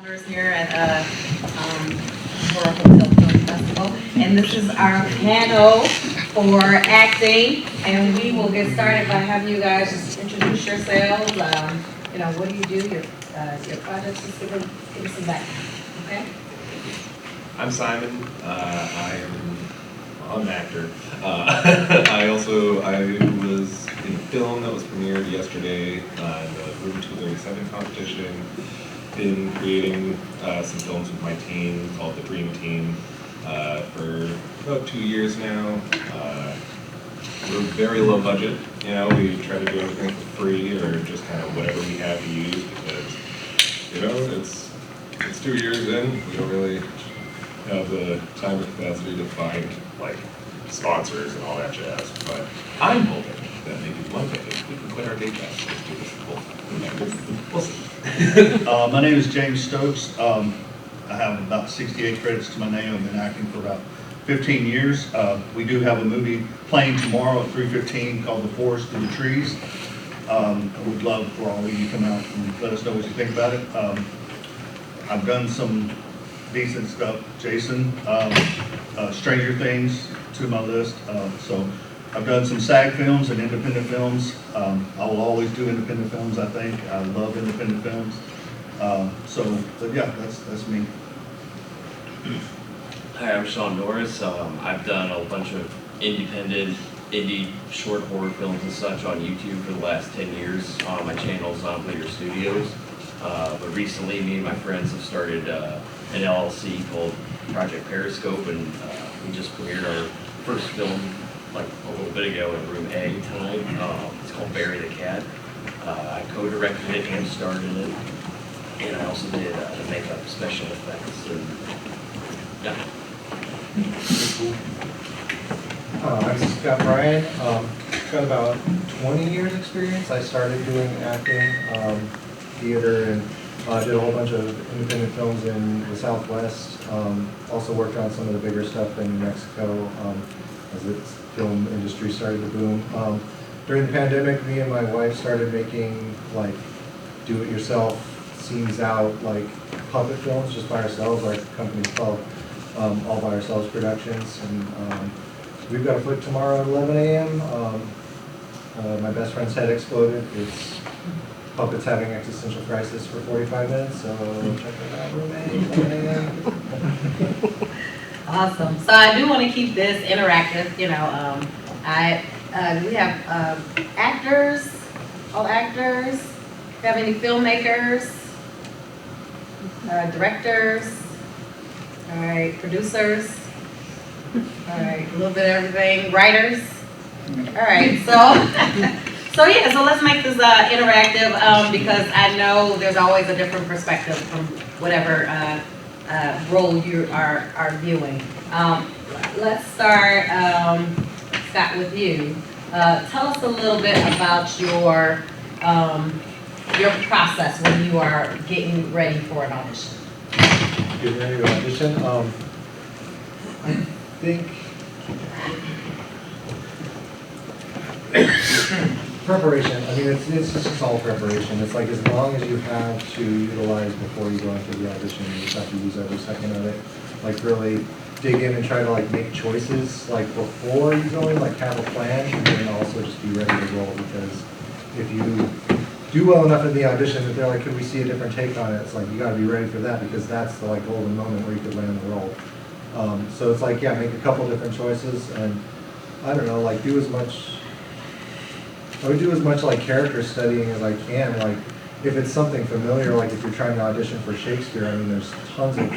Norris here at HorrorCon Film Festival, and this is our panel for acting, and we will get started by having you guys just introduce yourselves. What do you do? Your projects. Just give us some background. Okay. I'm Simon. I'm an actor. I was in a film that was premiered yesterday in the Room 237 competition. Been creating some films with my team called the Dream Team for about 2 years now. We're very low budget. We try to do everything for free or just kind of whatever we have to use because it's 2 years in. We don't really have the time or capacity to find like sponsors and all that jazz. But I'm hoping that maybe one day we can quit our day jobs and do this full time. We'll see. My name is James Stokes. I have about 68 credits to my name. I've been acting for about 15 years. We do have a movie playing tomorrow at 3:15 called The Forest Through the Trees. I would love for all of you to come out and let us know what you think about it. I've done some decent stuff. Jason, Stranger Things to my list. So I've done some SAG films and independent films. I will always do independent films, I think. I love independent films. But yeah, that's me. Hi, I'm Sean Norris. I've done a bunch of indie short horror films and such on YouTube for the last 10 years on my channel, Zombie Studios. But recently, me and my friends have started an LLC called Project Periscope, and we just premiered our first film like a little bit ago in Room A tonight. It's called Bury the Cat. I co-directed it and starred in it, and I also did the makeup, special effects, and yeah. I'm Scott Bryan. Got about 20 years experience. I started doing acting, theater, and did a whole bunch of independent films in the Southwest. Also worked on some of the bigger stuff in New Mexico as the film industry started to boom. During the pandemic, me and my wife started making like do-it-yourself, scenes out, like puppet films just by ourselves. Our company's called All By Ourselves Productions, and we've got a foot tomorrow at 11 a.m. My best friend's head exploded. It's puppets having existential crisis for 45 minutes, so check it out, Room A, 11 a.m. Awesome. So I do want to keep this interactive. We have actors, all actors. Do you have any filmmakers, directors? All right, producers. All right, a little bit of everything. Writers. All right, so let's make this interactive because I know there's always a different perspective from whatever role you are viewing. Let's start, Scott, with you. Tell us a little bit about your process when you are getting ready for an audition. Getting ready to audition. I think preparation. I mean, it's just all preparation. It's like as long as you have to utilize before you go into the audition, you just have to use every second of it. Like really dig in and try to like make choices like before you go in, like have a plan, and then also just be ready to roll. Because if you do well enough in the audition that they're like, could we see a different take on it? It's like you got to be ready for that because that's the like golden moment where you could land the role. So it's like, yeah, make a couple different choices, and I don't know, like I would do as much like character studying as I can. Like if it's something familiar, like if you're trying to audition for Shakespeare, I mean, there's tons of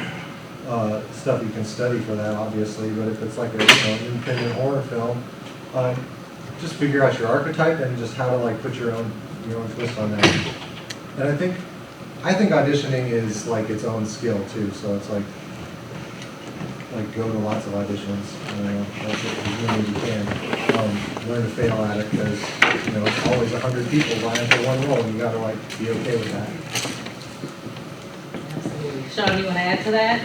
stuff you can study for that, obviously. But if it's like a independent horror film, just figure out your archetype and just how to like put your own twist on that. And I think auditioning is like its own skill too. So it's like go to lots of auditions. That's it, as many as you can. Learn to fail at it because it's always 100 people vying for one role, and you got to like be okay with that. Absolutely. Sean, you want to add to that?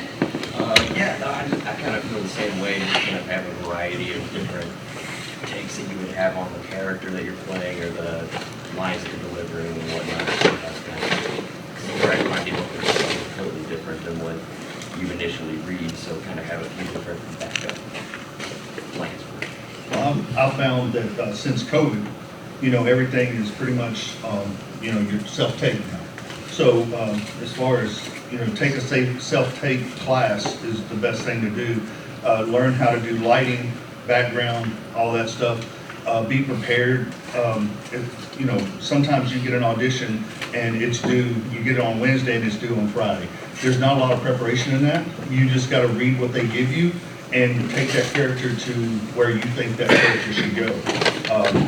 I kind of feel the same way. Just kind of have a variety of different takes that you would have on the character that you're playing or the lines that you're delivering and whatnot. So that's kind of where I find you looking for something totally different. I found that since COVID, everything is pretty much, you're self-tape now. So as far as, take a self-tape class is the best thing to do. Learn how to do lighting, background, all that stuff. Be prepared. Sometimes you get an audition and it's due, you get it on Wednesday and it's due on Friday. There's not a lot of preparation in that. You just got to read what they give you and take that character to where you think that character should go.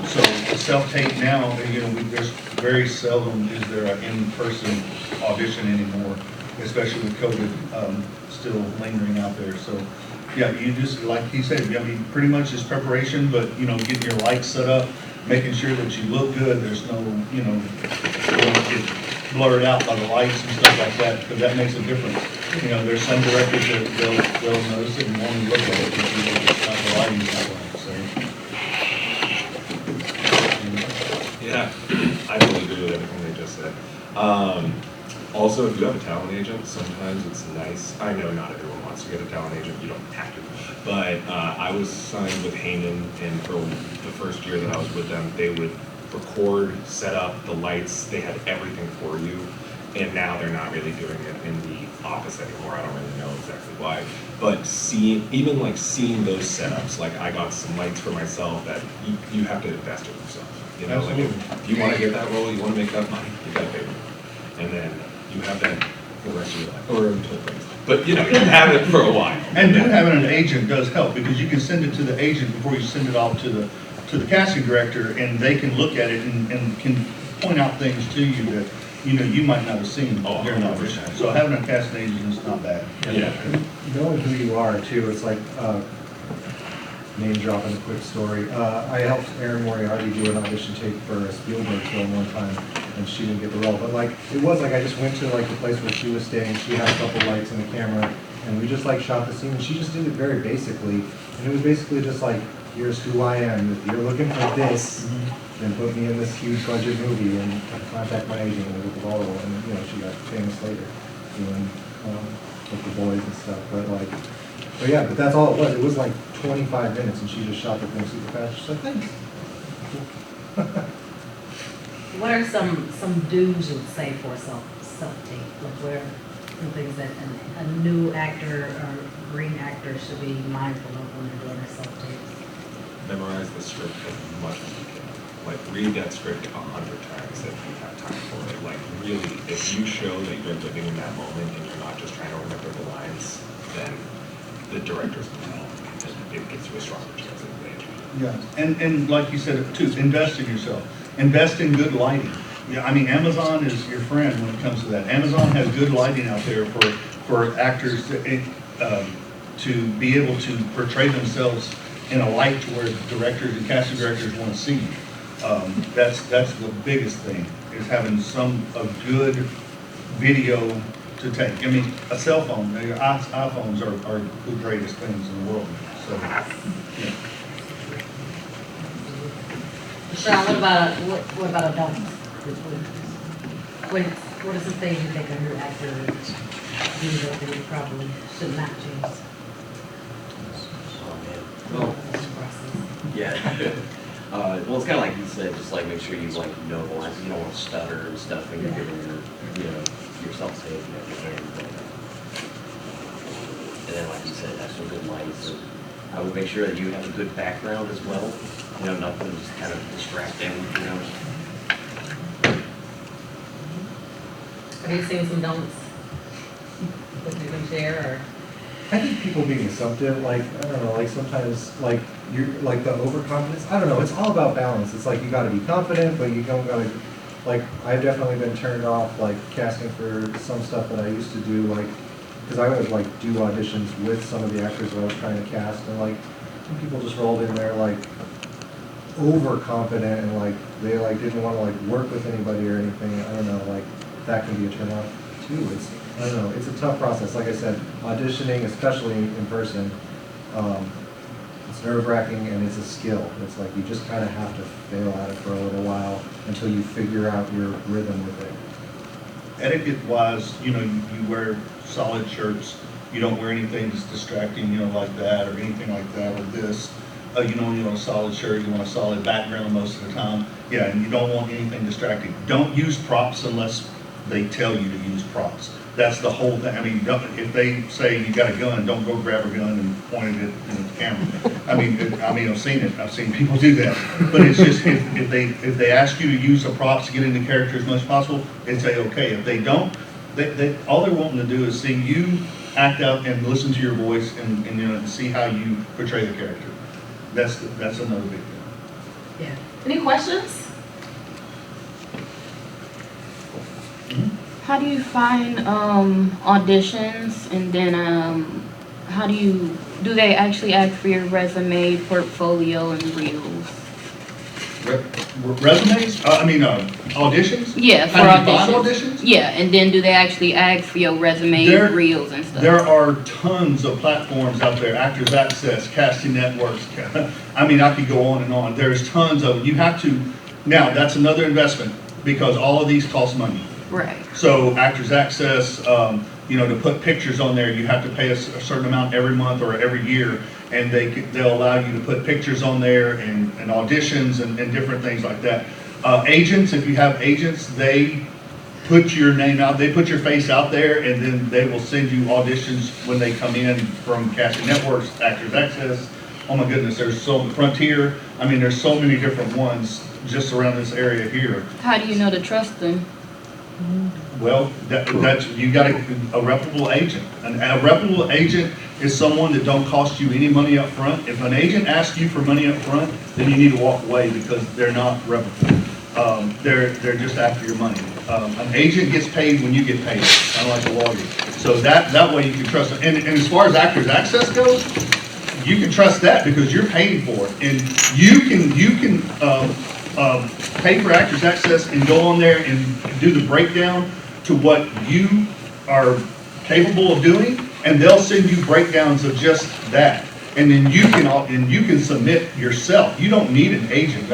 So self-tape now, there's very seldom is there an in-person audition anymore, especially with COVID still lingering out there. So yeah, you just, like he said, pretty much just preparation, but, getting your lights set up, making sure that you look good. There's no, you don't get blurred out by the lights and stuff like that, because that makes a difference. There's some directors that they'll notice it and won't even look at it because the lighting's not right. So. Yeah, I totally agree with everything they just said. Also, if you have a talent agent, sometimes it's nice. I know not everyone wants to get a talent agent, you don't have to. But I was signed with Heyman, and for the first year that I was with them, they would record, set up the lights, they had everything for you. And now they're not really doing it in the office anymore. I don't really know exactly why. But seeing those setups, like I got some lights for myself that you have to invest in yourself. Like if you want to get that role, you want to make that money, you got to pay them. And then you have that for the rest of your life, or until it breaks. But you have it for a while. And having an agent does help, because you can send it to the agent before you send it off to the casting director, and they can look at it and can point out things to you that you might not have seen during audition. So having a casting agent is not bad. Yeah. Knowing who you are too, it's like name dropping a quick story. I helped Erin Moriarty do an audition tape for a Spielberg film one time, and she didn't get the role. But it was I just went to the place where she was staying. She had a couple lights and a camera, and we just shot the scene. And she just did it very basically, and it was basically just here's who I am. If you're looking for this, then put me in this huge budget movie and contact my agent and get the ball rolling. And she got famous later doing with the boys and stuff. But but that's all it was. It was 25 minutes, and she just shot the thing super fast. She's like, thanks. What are some do's you would say for self-tape? What are some things that a new actor or green actor should be mindful of when they're doing their self-tapes? Memorize the script as much as you can. Read that script 100 times if you have time for it. Really, if you show that you're living in that moment and you're not just trying to remember the lines, then the director's going to tell, and it gives you a stronger chance of advantage. Yeah, and like you said too, invest in yourself. Invest in good lighting. Yeah, Amazon is your friend when it comes to that. Amazon has good lighting out there for actors to be able to portray themselves in a light to where directors and casting directors want to see. That's the biggest thing, is having a good video to take. A cell phone, your iPhones are the greatest things in the world. So, yeah. Sean, what about adults? What are some things you think a new actor do that they probably should not change? Well, yeah. Well, it's kind of like you said, just make sure you know the lines. You don't want to stutter and stuff when you're giving your self-tape and everything. And then, like you said, have some good lights. So I would make sure that you have a good background as well. Nothing just kind of distracting. Have you seen some don'ts that you can share, or? I think people being assumptive, I don't know, sometimes, you're, the overconfidence, I don't know, it's all about balance. It's you gotta be confident, but you don't gotta, I've definitely been turned off, casting for some stuff that I used to do, because I would, do auditions with some of the actors that I was trying to cast, and, people just rolled in there, overconfident, and, they, didn't want to, work with anybody or anything. I don't know, that can be a turn off, too. I don't know, it's a tough process. Like I said, auditioning, especially in person, it's nerve-wracking and it's a skill. It's you just kind of have to fail at it for a little while until you figure out your rhythm with it. Etiquette-wise, you wear solid shirts. You don't wear anything that's distracting, like that or anything like that, or this. you know, you want a solid shirt, you want a solid background most of the time. Yeah, and you don't want anything distracting. Don't use props unless they tell you to use props. That's the whole thing. I mean, if they say you got a gun, don't go grab a gun and point it at the camera. I mean, I've seen it. I've seen people do that. But it's just if they ask you to use the props to get into character as much as possible, they say okay. If they don't, all they're wanting to do is see you act out and listen to your voice and you know and see how you portray the character. That's another big thing. Yeah. Any questions? How do you find auditions, and then how do they actually ask for your resume, portfolio, and reels? Resumes? Auditions? Yeah, for How do you find auditions. auditions? Yeah, and then do they actually ask for your resume, reels, and stuff? There are tons of platforms out there, Actors Access, casting networks. I mean, I could go on and on. There's tons of, you have to, now that's another investment because all of these cost money. Right. So Actors Access, to put pictures on there, you have to pay a certain amount every month or every year, and they'll allow you to put pictures on there and auditions and different things like that. Agents, if you have agents, they put your name out, they put your face out there, and then they will send you auditions when they come in from casting networks, Actors Access. Oh my goodness, there's Frontier. I mean, there's so many different ones just around this area here. How do you know to trust them? Well, that's you got a reputable agent. A reputable agent is someone that don't cost you any money up front. If an agent asks you for money up front, then you need to walk away because they're not reputable. They're just after your money. An agent gets paid when you get paid, kind of like a lawyer. So that way you can trust them. And as far as Actors Access goes, you can trust that because you're paying for it, and you can pay for Actors Access and go on there and do the breakdown to what you are capable of doing, and they'll send you breakdowns of just that. And then you can submit yourself. You don't need an agent.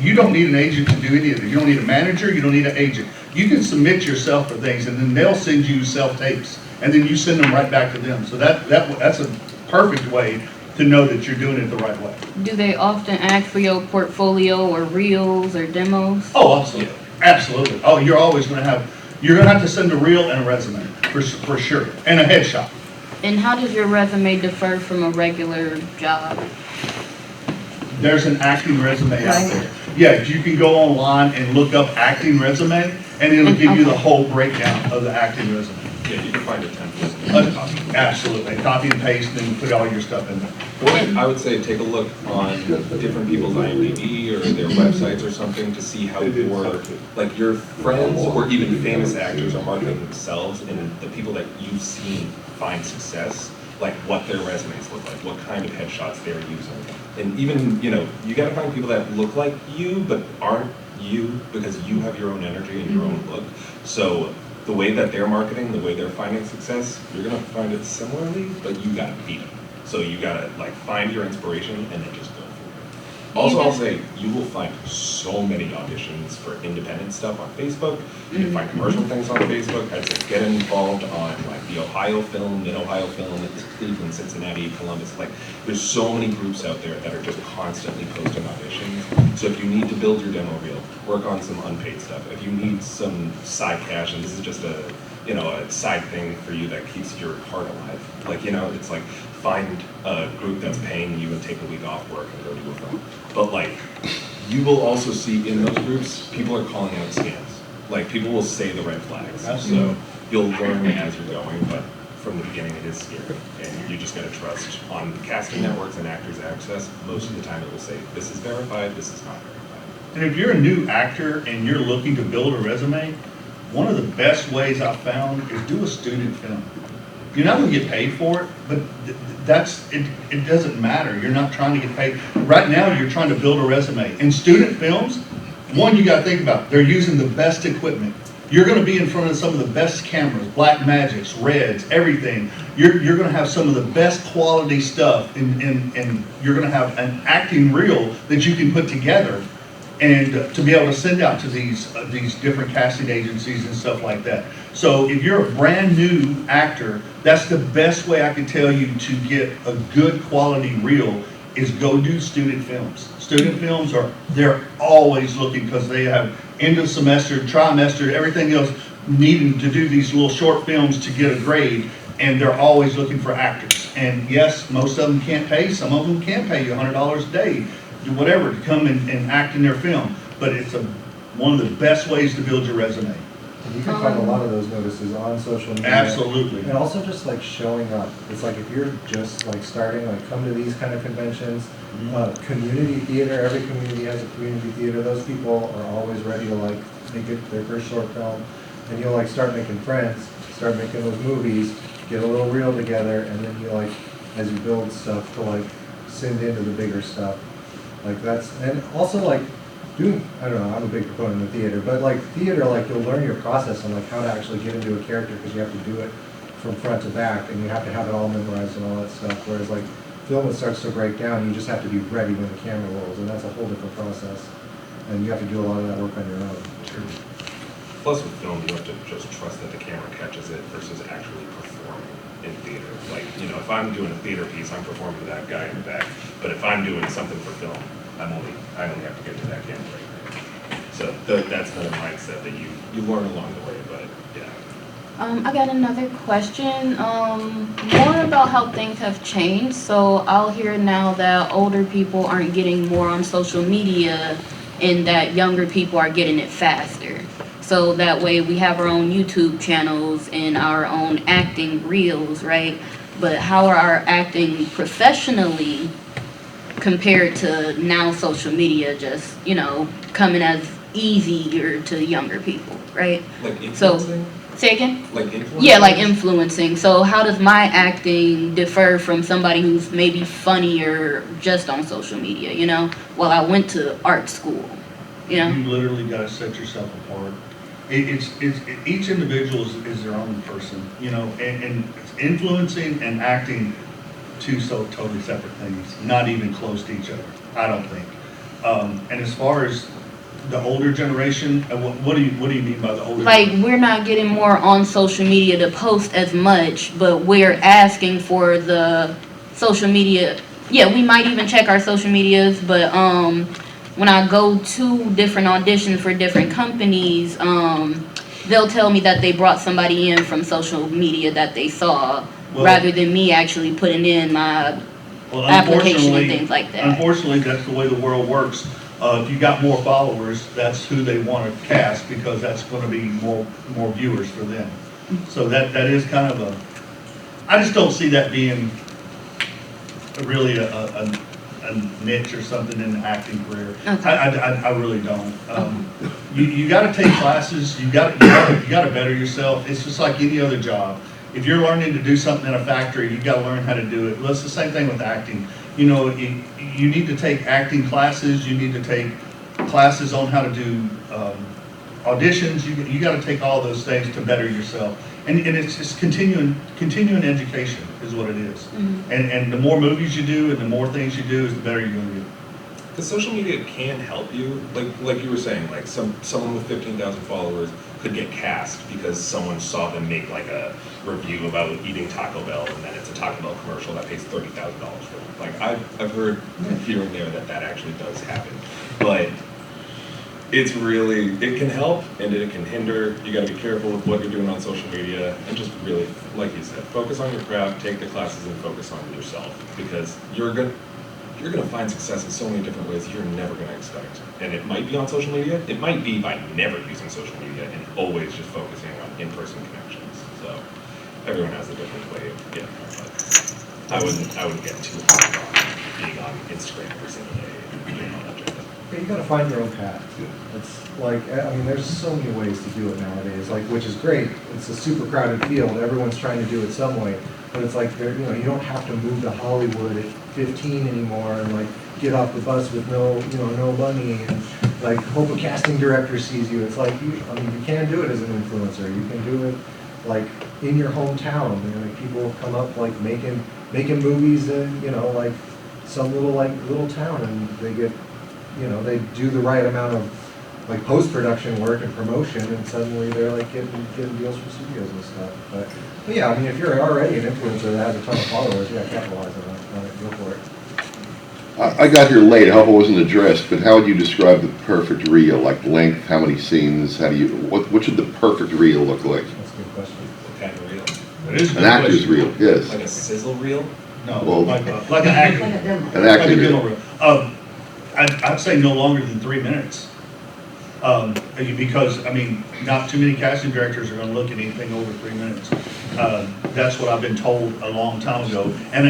You don't need an agent to do any of it. You don't need a manager. You don't need an agent. You can submit yourself for things, and then they'll send you self-tapes, and then you send them right back to them. So that's a perfect way to know that you're doing it the right way. Do they often ask for your portfolio or reels or demos? Oh, absolutely. Absolutely. Oh, you're going to have to send a reel and a resume for sure, and a headshot. And how does your resume differ from a regular job? There's an acting resume out there. Yeah, you can go online and look up acting resume, and it'll give you the whole breakdown of the acting resume. Yeah, you can find a template. Absolutely. Copy and paste and put all your stuff in there. Or I would say take a look on different people's IMDb or their websites or something to see how your friends or even famous actors are marketing themselves, and the people that you've seen find success, like what their resumes look like, what kind of headshots they're using. And even, you gotta find people that look like you but aren't you because you have your own energy and your own look. So the way that they're marketing, the way they're finding success, you're gonna find it similarly, but you gotta beat them. So you gotta find your inspiration and then just go for it. Also, I'll say you will find so many auditions for independent stuff on Facebook. You can find commercial things on Facebook. I'd say get involved on the Ohio Film, Mid-Ohio Film, Cleveland, Cincinnati, Columbus. There's so many groups out there that are just constantly posting auditions. So if you need to build your demo reel, work on some unpaid stuff. If you need some side cash, and this is just a side thing for you that keeps your heart alive. It's find a group that's paying you and take a week off work and go do a film. But you will also see in those groups, people are calling out scams. People will say the red flags. Absolutely. So you'll learn as you're going, but from the beginning it is scary. And you just gotta trust on casting networks and Actors Access. Most of the time it will say, this is verified, this is not verified. And if you're a new actor and you're looking to build a resume, one of the best ways I've found is do a student film. You're not going to get paid for it, but it doesn't matter. You're not trying to get paid. Right now, you're trying to build a resume. In student films, one, you got to think about, they're using the best equipment. You're going to be in front of some of the best cameras, Black Magics, Reds, everything. You're going to have some of the best quality stuff, and you're going to have an acting reel that you can put together and to be able to send out to these different casting agencies and stuff like that. So if you're a brand new actor, that's the best way I can tell you to get a good quality reel is go do student films. Student films they're always looking, because they have end of semester, trimester, everything else, needing to do these little short films to get a grade, and they're always looking for actors. And yes, most of them can't pay, some of them can pay you $100 a day, do whatever, to come and act in their film. But it's one of the best ways to build your resume. And you can find a lot of those notices on social media. Absolutely. And also just like showing up. It's like if you're just like starting, like come to these kind of conventions, community theater, every community has a community theater. Those people are always ready to like make it their first short film. And you'll like start making friends, start making those movies, get a little reel together, and then you like, as you build stuff to like send into the bigger stuff. Like that's, and also like doing, I don't know, I'm a big proponent of theater, but like theater, like you'll learn your process on like how to actually get into a character, because you have to do it from front to back, and you have to have it all memorized and all that stuff. Whereas like film, it starts to break down, you just have to be ready when the camera rolls, and that's a whole different process. And you have to do a lot of that work on your own. True. Plus with film, you have to just trust that the camera catches it versus actually performing in theater. Like, you know, if I'm doing a theater piece, I'm performing to that guy in the back. But if I'm doing something for film, I only have to get to that camera right there. So that's another mindset that you learn along the way, but yeah. I got another question, more about how things have changed. So I'll hear now that older people aren't getting more on social media and that younger people are getting it faster. So that way we have our own YouTube channels and our own acting reels, right? But how are our acting professionally compared to now social media just, you know, coming as easier to younger people, right? Like influencing? So, say again? Like influencing? Yeah, like influencing. So how does my acting differ from somebody who's maybe funnier just on social media, you know? Well, I went to art school, you know? You literally got to set yourself apart. Each individual is their own person, you know, and influencing and acting, two so totally separate things, not even close to each other, I don't think. And as far as the older generation, what do you mean by the older? Like, we're not getting more on social media to post as much, but we're asking for the social media. Yeah, we might even check our social medias, but when I go to different auditions for different companies, they'll tell me that they brought somebody in from social media that they saw, rather than me actually putting in my application and things like that. Unfortunately, that's the way the world works. If you got more followers, that's who they want to cast, because that's going to be more viewers for them. So that is kind of I just don't see that being really a niche or something in the acting career. Okay. I really don't. You got to take classes. You got to better yourself. It's just like any other job. If you're learning to do something in a factory, you got to learn how to do it. Well, it's the same thing with acting. You know, you need to take acting classes. You need to take classes on how to do auditions. You got to take all those things to better yourself. And it's just continuing education is what it is. Mm-hmm. And the more movies you do and the more things you do, is the better you're going to get. Because social media can help you, like you were saying, like someone with 15,000 followers could get cast because someone saw them make like a review about eating Taco Bell, and then it's a Taco Bell commercial that pays $30,000 for them. Like I've heard here and there that actually does happen, but it's really, it can help and it can hinder. You got to be careful with what you're doing on social media, and just really, like you said, focus on your craft, take the classes, and focus on yourself, because you're gonna find success in so many different ways you're never gonna expect. And it might be on social media, it might be by never using social media and always just focusing on in-person connections. So everyone has a different way of getting there, but I wouldn't get too hard on being on Instagram every single day and doing all that jazz. Yeah, you gotta find your own path. It's like, I mean, there's so many ways to do it nowadays, like, which is great. It's a super crowded field. Everyone's trying to do it some way. But it's like, you know, you don't have to move to Hollywood at 15 anymore and like get off the bus with no money and like hope a casting director sees you. It's like, you can do it as an influencer. You can do it like in your hometown. You know, like people come up like making movies in, you know, like some little town, and they get, you know, they do the right amount of like post-production work and promotion, and suddenly they're like getting deals for studios and stuff. But yeah, I mean, if you're already an influencer that has a ton of followers, yeah, capitalize on it, go for it. I got here late, I hope it wasn't addressed, but how would you describe the perfect reel? Like length, how many scenes, what should the perfect reel look like? That's a good question. What kind of reel? It is a An good actor's question. reel, yes. Like a sizzle reel? No, Well- like an acting. Like a demo. An Like a acting demo reel. reel. I'd say no longer than 3 minutes. Because, I mean, not too many casting directors are gonna look at anything over 3 minutes. That's what I've been told a long time ago. And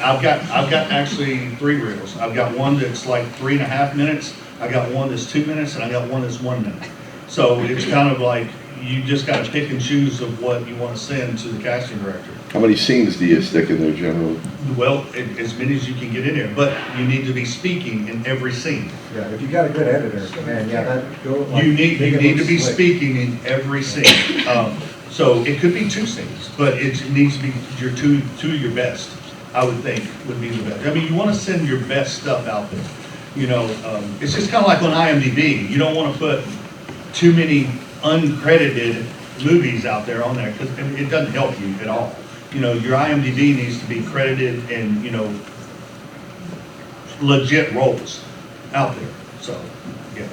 I've got actually 3 reels. I've got one that's like 3.5 minutes, I got one that's 2 minutes, and I got one that's 1 minute. So it's kind of like, you just gotta pick and choose of what you wanna send to the casting director. How many scenes do you stick in there generally? Well, as many as you can get in there, but you need to be speaking in every scene. Yeah, if you got a good editor, man, yeah, that go like. You need make it to look be slick. speaking in every scene. So it could be 2 scenes, but it needs to be your two of your best, I would think, would be the best. I mean, you want to send your best stuff out there. You know, it's just kind of like on IMDb. You don't want to put too many uncredited movies out there on there because it doesn't help you at all. You know, your IMDb needs to be credited and, you know, legit roles out there. So, yeah.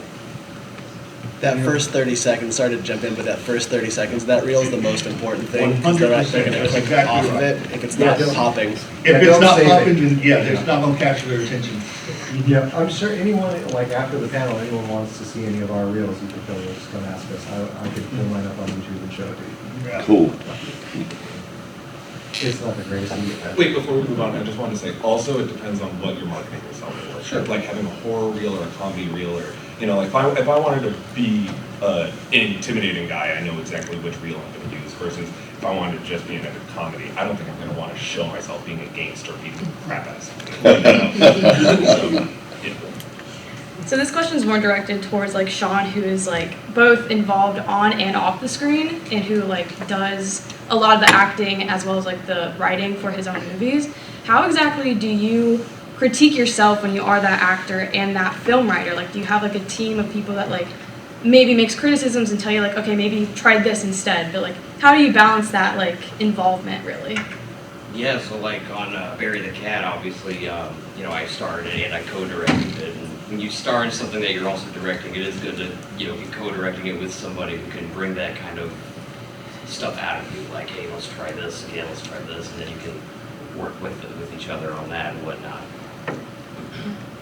That first 30 seconds, sorry to jump in, but that first 30 seconds, that reel is the most important thing. Because they're not going to 100%, click that's exactly off of right. it if it's not Yeah, popping. If Yeah, it's don't not save it. popping, then yeah, it's not going to capture their attention. Yeah, I'm sure anyone, like after the panel, anyone wants to see any of our reels, you can totally just come ask us. I could pull mine up on YouTube and show it to you. Yeah. Cool. It's not the greatest. Wait, before we move on, I just wanted to say, also it depends on what you're marketing yourself for. Sure. Like having a horror reel or a comedy reel, or, you know, like if I wanted to be an intimidating guy, I know exactly which reel I'm going to use, versus if I wanted to just be in a comedy, I don't think I'm going to want to show myself being a gangster beating the crap out of somebody. So this question is more directed towards like Sean, who is like both involved on and off the screen, and who like does a lot of the acting as well as like the writing for his own movies. How exactly do you critique yourself when you are that actor and that film writer? Like, do you have like a team of people that like maybe makes criticisms and tell you like, okay, maybe try this instead? But like, how do you balance that like involvement really? Yeah, so like on Bury the Cat, obviously, you know, I starred it and I co-directed it. And when you star in something that you're also directing, it is good to, you know, be co-directing it with somebody who can bring that kind of stuff out of you. Like, hey, let's try this again, let's try this, and then you can work with each other on that and whatnot.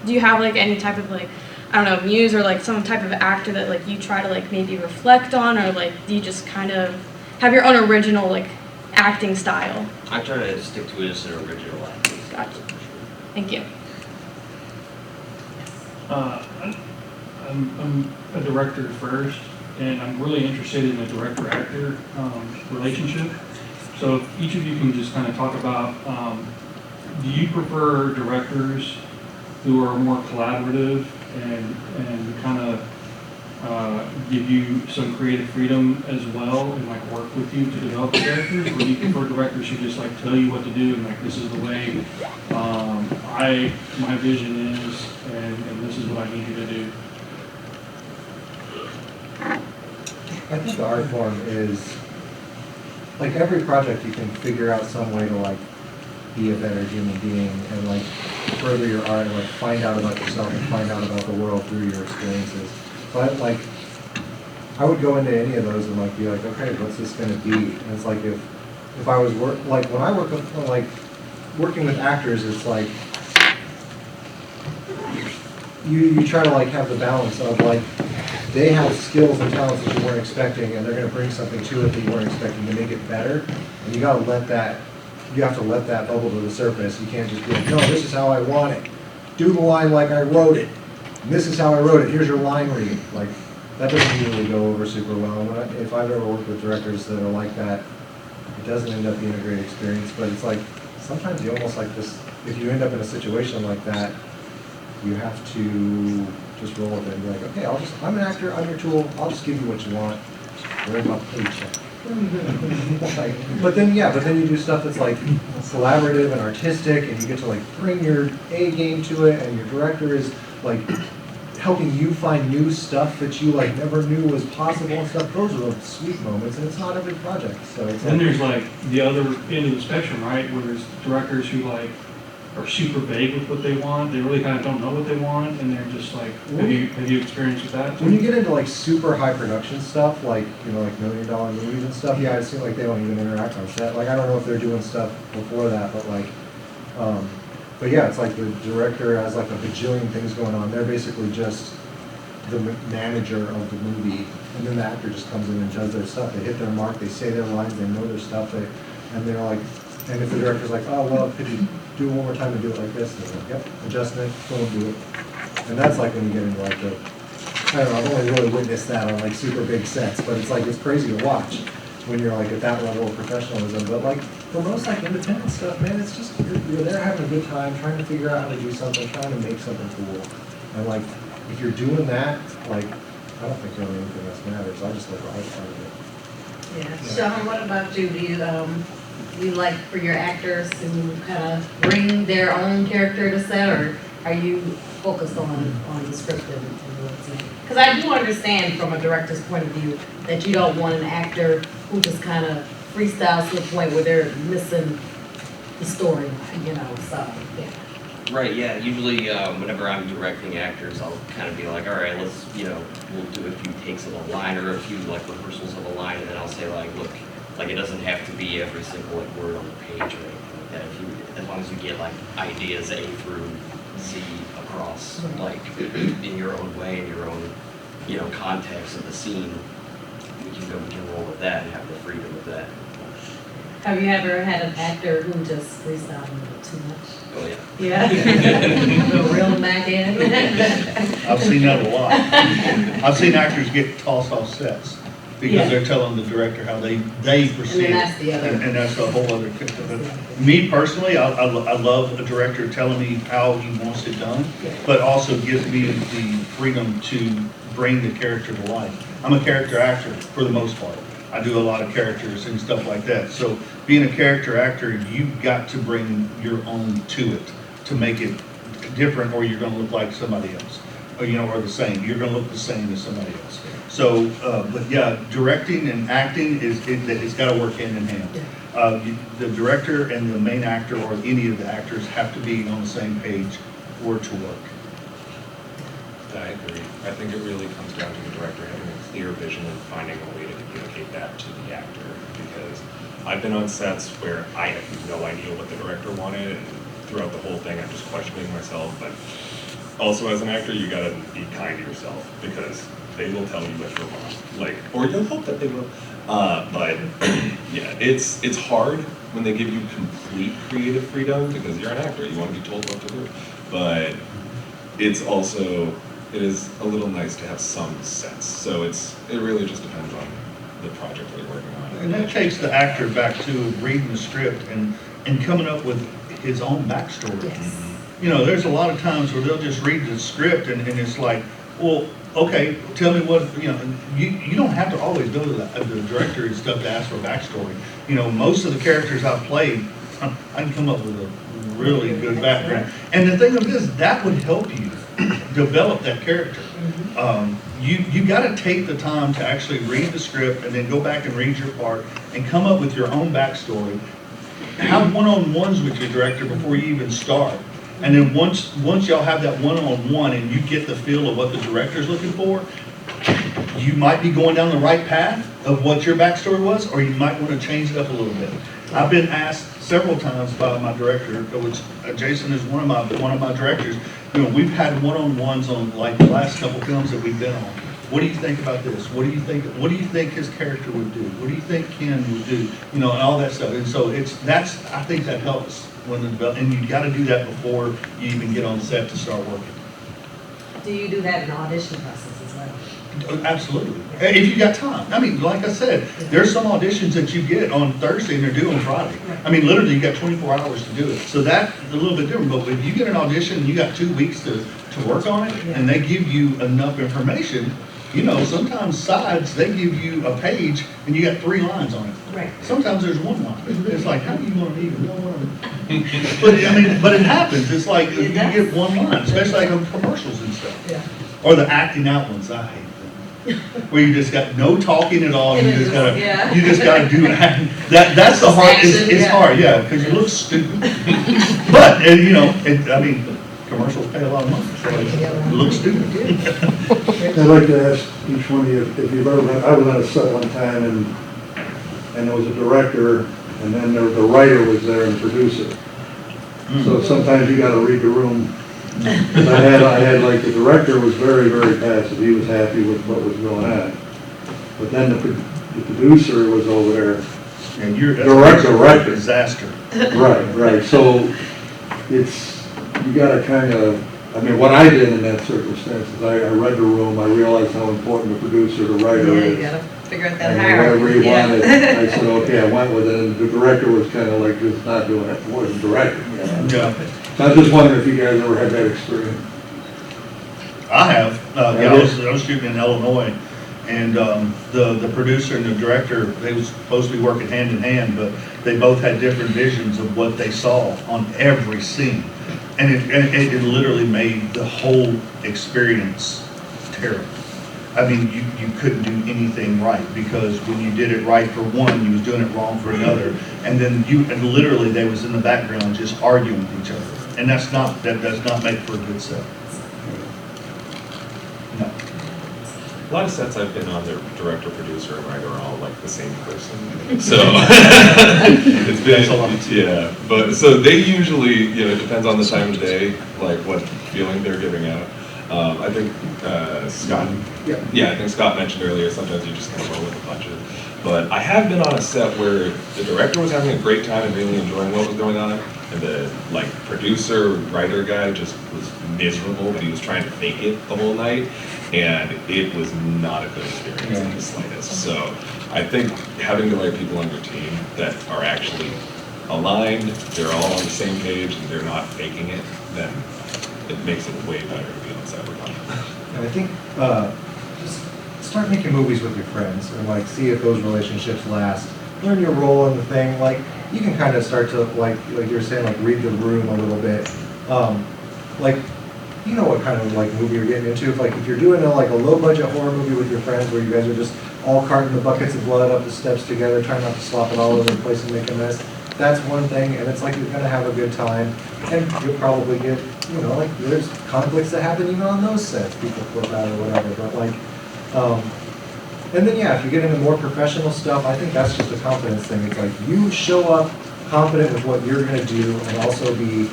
Do you have like any type of like, I don't know, muse or like some type of actor that like you try to like maybe reflect on, or like do you just kind of have your own original like acting style? I try to stick to it as an original acting. Gotcha. Thank you. I'm a director first, and I'm really interested in the director-actor relationship. So if each of you can just kind of talk about, do you prefer directors who are more collaborative and kind of give you some creative freedom as well and like work with you to develop the characters, or do you prefer directors who just like tell you what to do and like this is the way my vision is and this is what I need you to do? I think the art form is, like every project you can figure out some way to like be a better human being and like further your art and like find out about yourself and find out about the world through your experiences. But like, I would go into any of those and like be like, okay, what's this gonna be? And it's like if I was like when I work with like working with actors, it's like you try to like have the balance of like they have skills and talents that you weren't expecting, and they're gonna bring something to it that you weren't expecting to make it better. And you gotta let that, you have to let that bubble to the surface. You can't just be like, no, this is how I want it. Do the line like I wrote it. And this is how I wrote it. Here's your line read. Like, that doesn't usually go over super well. If I've ever worked with directors that are like that, it doesn't end up being a great experience. But it's like, sometimes you almost like this, if you end up in a situation like that, you have to just roll with it and be like, okay, I'm an actor, I'm your tool, I'll just give you what you want. Where's my paycheck? But then you do stuff that's like collaborative and artistic, and you get to like bring your A game to it, and your director is like helping you find new stuff that you like never knew was possible and stuff. Those are the sweet moments, and it's not every project. So it's Then there's like the other end of the spectrum, right? Where there's directors who like are super vague with what they want. They really kind of don't know what they want, and they're just like, have you experienced with that? When you get into like super high production stuff, like, you know, like $1 million movies and stuff, yeah, it seems like they don't even interact on set. Like, I don't know if they're doing stuff before that, but like, but yeah, it's like the director has like a bajillion things going on. They're basically just the manager of the movie, and then the actor just comes in and does their stuff. They hit their mark, they say their lines, they know their stuff, and they're like, and if the director's like, oh, well, could you do it one more time and do it like this? And they're like, yep, adjustment, boom, do it. And that's like when you get into like the, I don't know, I've only really witnessed that on like super big sets, but it's like, it's crazy to watch when you're like at that level of professionalism. But like, for most like independent stuff, man, it's just, you're there having a good time, trying to figure out how to do something, trying to make something cool. And like, if you're doing that, like, I don't think really anything else matters. I just like the art part of it. Yeah. Sean, what about you? Do you like for your actors to kind of bring their own character to set, or are you focused on the script and what's in it? Because I do understand from a director's point of view that you don't want an actor who just kind of freestyles to the point where they're missing the storyline, you know, so, yeah. Right, yeah, usually whenever I'm directing actors, I'll kind of be like, all right, let's, we'll do a few takes of a line or a few like rehearsals of a line, and then I'll say like, look, like it doesn't have to be every single like word on the page or anything like that. As long as you get like ideas A through Z across, like in your own way, in your own, context of the scene, we can roll with that and have the freedom of that. Have you ever had an actor who just freestyled a little too much? Oh yeah. Yeah. The real back end. I've seen that a lot. I've seen actors get tossed off sets because they're telling the director how they perceive And then that's the other. and that's a whole other. Me personally, I love a director telling me how he wants it done, but also gives me the freedom to bring the character to life. I'm a character actor for the most part. I do a lot of characters and stuff like that. So being a character actor, you've got to bring your own to it to make it different, or you're going to look like somebody else, or or the same. You're going to look the same as somebody else. So, but yeah, directing and acting it's got to work hand in hand. The director and the main actor, or any of the actors, have to be on the same page for it to work. I agree. I think it really comes down to the director having a clear vision and finding a way to communicate that to the actor. Because I've been on sets where I have no idea what the director wanted, and throughout the whole thing I'm just questioning myself. But also as an actor, you gotta be kind to yourself, because they will tell you what you're wrong. Or you'll hope that they will. But yeah, it's hard when they give you complete creative freedom, because you're an actor, you want to be told what to do. But it is a little nice to have some sense. So it really just depends on the project that you're working on. And that takes the actor back to reading the script and coming up with his own backstory. Yes. There's a lot of times where they'll just read the script and it's like, well, okay, tell me what, you don't have to always go to the director and stuff to ask for backstory. Most of the characters I've played, I can come up with a really good background. And the thing of this, that would help you develop that character. You got to take the time to actually read the script and then go back and read your part and come up with your own backstory. Have one-on-ones with your director before you even start. And then once y'all have that one-on-one and you get the feel of what the director's looking for, you might be going down the right path of what your backstory was, or you might want to change it up a little bit. I've been asked several times by my director, which Jason is one of my directors. We've had one-on-ones on like the last couple films that we've been on. What do you think about this? What do you think his character would do? What do you think Ken would do? And all that stuff. And so I think that helps and you got to do that before you even get on set to start working. Do you do that in the audition process as well? Absolutely. If you got time. I mean, like I said, there's some auditions that you get on Thursday and they're due on Friday. I mean, literally you got 24 hours to do it. So that's a little bit different. But if you get an audition and you got 2 weeks to work on it, and they give you enough information, sometimes sides, they give you a page and you got 3 lines on it. Right. Sometimes there's 1 line. It's like, how do you want to even know what but it happens. It's like you get 1 line, especially like on commercials and stuff. Yeah. Or the acting out ones, I hate them. where you just got no talking at all. You just gotta, Yeah. you just gotta do that. That's the hard. It's Yeah. hard, yeah, because you look stupid. But and you know, I mean, commercials pay a lot of money, so it looks stupid. I'd like to ask each one of you if you've ever been, I was on a set one time and there was a director and then the writer was there and the producer. So sometimes you gotta read the room. And I had like the director was very, very passive. He was happy with what was going on. But then the producer was over there. And you're Director. disaster. Right. So you gotta kind of, I mean, what I did in that circumstance is I read the room, I realized how important the producer, the writer Yeah, is. you gotta figure out that And hierarchy. whatever he Yeah. wanted, I said, okay, I went with it, and the director was kind of like just not doing it, wasn't directing. Yeah. So I'm just wondering if you guys ever had that experience. I have. Yeah, I was shooting in Illinois, and the producer and the director, they was supposed to be working hand in hand, but they both had different visions of what they saw on every scene, and it literally made the whole experience terrible. I mean, you couldn't do anything right, because when you did it right for one, you was doing it wrong for another, and then and literally they was in the background just arguing with each other, and that does not make for a good set. No. A lot of sets I've been on, the director, producer, and writer are all like the same person. So it's been, yeah. But so they usually, it depends on the time of day, like what feeling they're giving out. I think Scott, I think Scott mentioned earlier, sometimes you just kind of roll with the punches. But I have been on a set where the director was having a great time and really enjoying what was going on, and the producer, writer guy just was miserable, but he was trying to fake it the whole night, and it was not a good experience in the slightest. So I think having the right people on your team that are actually aligned, they're all on the same page, and they're not faking it, then it makes it way better to be on set with them. And I think just start making movies with your friends and like see if those relationships last. Learn your role in the thing. Like you can kind of start to like you're saying, like read the room a little bit. Like you know what kind of like movie you're getting into. If you're doing a low budget horror movie with your friends where you guys are just all carting the buckets of blood up the steps together, trying not to slop it all over the place and make a mess. That's one thing, and it's like you're gonna have a good time, and you'll probably get, there's conflicts that happen even on those sets, people flip out or whatever, but and then if you get into more professional stuff, I think that's just a confidence thing. It's like you show up confident with what you're gonna do, and also be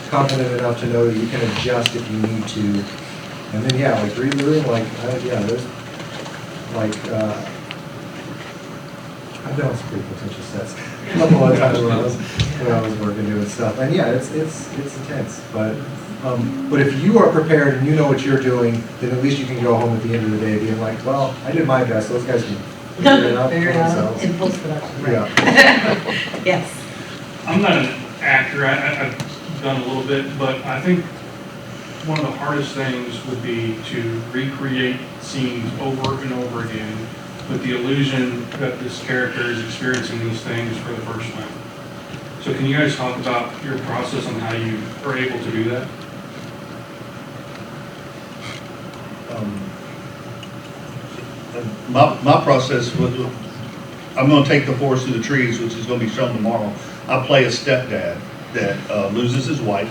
confident enough to know that you can adjust if you need to, and then read the room, there's I've been on some pretty contentious sets a couple of times when I was working doing stuff, and it's intense. But if you are prepared and you know what you're doing, then at least you can go home at the end of the day being like, well, I did my best. Those guys can figure it out for themselves. In post-production, right? Yeah. Yes. I'm not an actor, I've done a little bit, but I think one of the hardest things would be to recreate scenes over and over again with the illusion that this character is experiencing these things for the first time. So can you guys talk about your process on how you are able to do that? My process was, I'm going to take the forest through the trees, which is going to be shown tomorrow. I play a stepdad that loses his wife,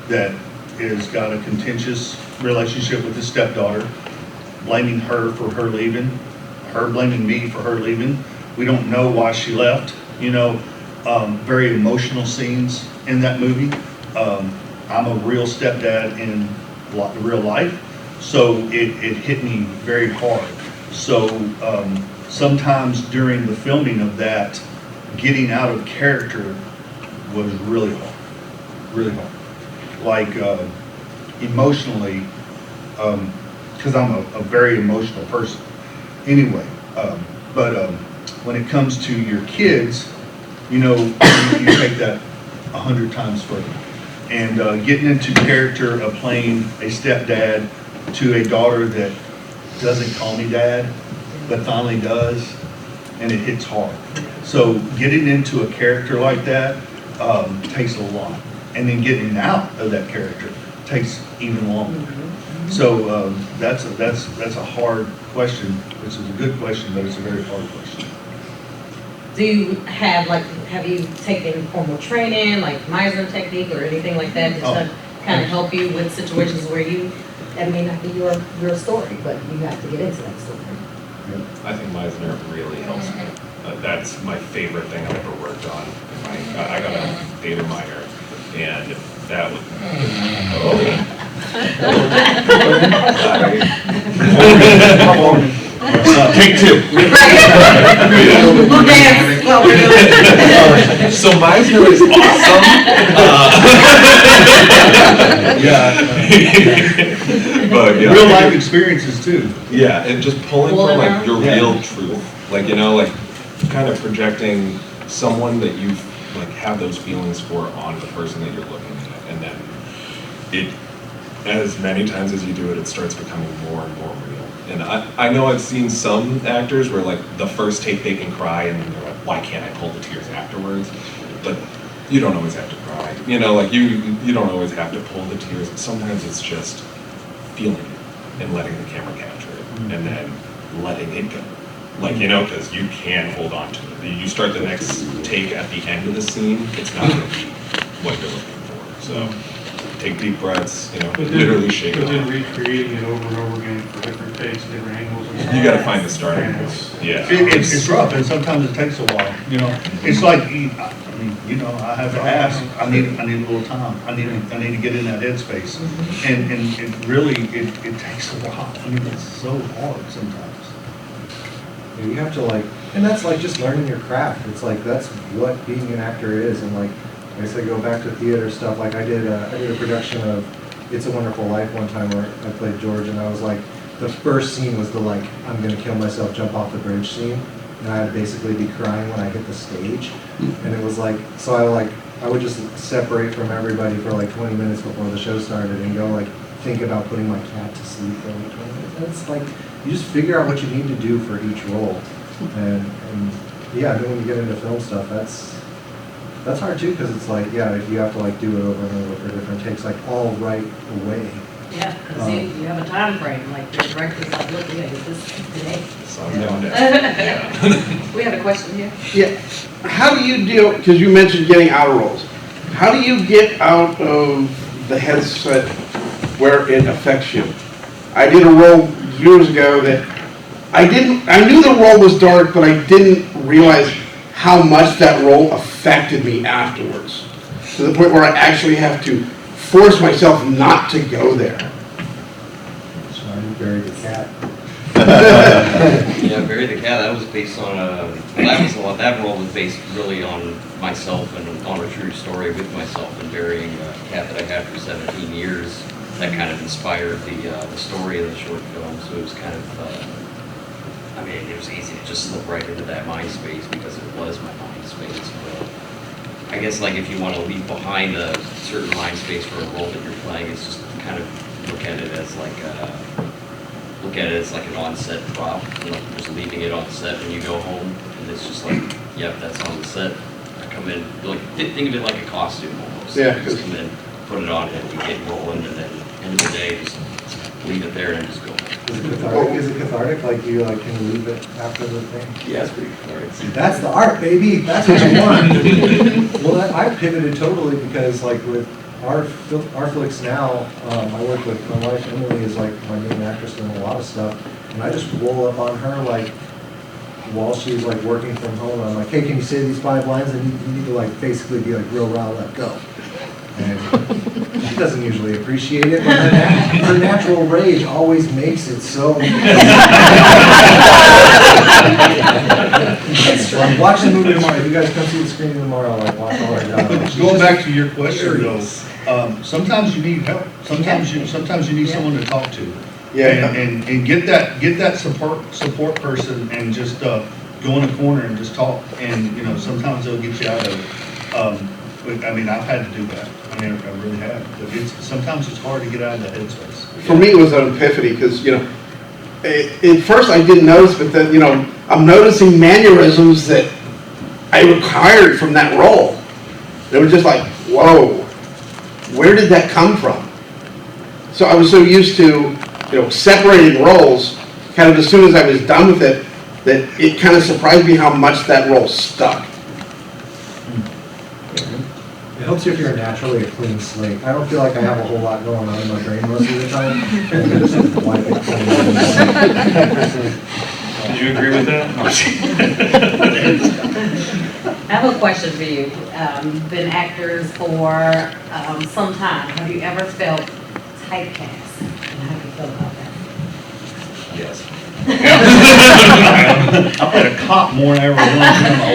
that has got a contentious relationship with his stepdaughter, blaming her for her leaving, her blaming me for her leaving. We don't know why she left. Very emotional scenes in that movie. I'm a real stepdad in real life, so it hit me very hard. So sometimes during the filming of that, getting out of character was really hard, really hard. Like emotionally, because I'm a very emotional person. Anyway, but when it comes to your kids, you take that 100 times further. And getting into character of playing a stepdad to a daughter that doesn't call me dad, but finally does, and it hits hard. So getting into a character like that takes a lot. And then getting out of that character takes even longer. So that's a hard question. This is a good question, but it's a very hard question. Do you have you taken formal training, like Meisner technique or anything like that to kind of help you with situations where that may not be your real story, but you have to get into that story? I think Meisner really helps me. That's my favorite thing I've ever worked on. I got a theater minor, and that was. Take two. We'll dance while we're doing it. So Meisner is awesome. But yeah. Real life experiences too. Yeah, and just pulling from like your real truth, like kind of projecting someone that you've have those feelings for on the person that you're looking at, and then as many times as you do it, it starts becoming more and more real. And I know I've seen some actors where the first take they can cry, and then they're like, why can't I pull the tears afterwards? But you don't always have to cry. You don't always have to pull the tears. Sometimes it's just feeling it and letting the camera capture it, and then letting it go. Because you can hold on to it. You start the next take at the end of the scene, it's not going to be what you're looking for. So take deep breaths, literally shake it But then off. recreating it over and over again for different takes, different angles. You got to find the starting point. Yeah. It's rough, and sometimes it takes a while. It's like I have to ask. I need a little time. I need to get in that headspace, and it really it takes a while. It's so hard sometimes. You have to and that's just learning your craft. It's that's what being an actor is. And like I said, go back to theater stuff. I did a production of It's a Wonderful Life one time where I played George, and I was the first scene was the I'm gonna kill myself, jump off the bridge scene, and I would basically be crying when I hit the stage, and it was so I would just separate from everybody for 20 minutes before the show started and go think about putting my cat to sleep for 20 minutes. And it's you just figure out what you need to do for each role, and yeah, then when you get into film stuff, that's hard too, because it's you have to do it over and over for different takes, all right away. Yeah, because you have a time frame, the director's look, we gotta get this today. So I'm down there. We had a question here. Yeah. How do you deal, because you mentioned getting out of roles. How do you get out of the headset where it affects you? I did a role years ago that I knew the role was dark, but I didn't realize how much that role affected me afterwards. To the point where I actually have to force myself not to go there. So I buried the cat. Yeah, Bury the Cat, that was based on that role was based really on myself and on a true story with myself and burying a cat that I had for 17 years. That kind of inspired the story of the short film, so it was kind of, it was easy to just slip right into that mind space because it was my mind space. But I guess if you want to leave behind a certain mind space for a role that you're playing, it's just kind of look at it as an on-set prop, just leaving it on set when you go home, and it's just yep, that's on the set. I come in, think of it like a costume almost. Yeah. You just come in, put it on, and you get rolling, and then end of the day, just leave it there and just go. Is it cathartic? Can you leave it after the thing? Yeah, it's pretty cathartic. That's the art, baby. That's what you want. Well, I pivoted totally because with our flicks now, I work with my wife. Emily is my main actress in a lot of stuff, and I just roll up on her while she's working from home. I'm hey, can you say these 5 lines? And you need to basically be real raw, let go. And she doesn't usually appreciate it, but her natural rage always makes it so. Watch the movie tomorrow. If you guys come see the screen tomorrow, watch all our dialogue. Going back to your question though, sometimes you need help. Sometimes you need someone to talk to. Yeah. And get that support person and just go in a corner and just talk. And sometimes they'll get you out of it. I've had to do that. I really have. But sometimes it's hard to get out of that headspace. For me, it was an epiphany because, at first I didn't notice, but then, I'm noticing mannerisms that I required from that role. They were just whoa, where did that come from? So I was so used to, separating roles, kind of as soon as I was done with it, that it kind of surprised me how much that role stuck. It helps you if you're naturally a clean slate. I don't feel like I have a whole lot going on in my brain most of the time. And I just wipe it clean. Do you agree with that? I have a question for you. Been actors for some time. Have you ever felt typecast? And how do you feel about that? Yes. I played a cop more than I ever wanted in my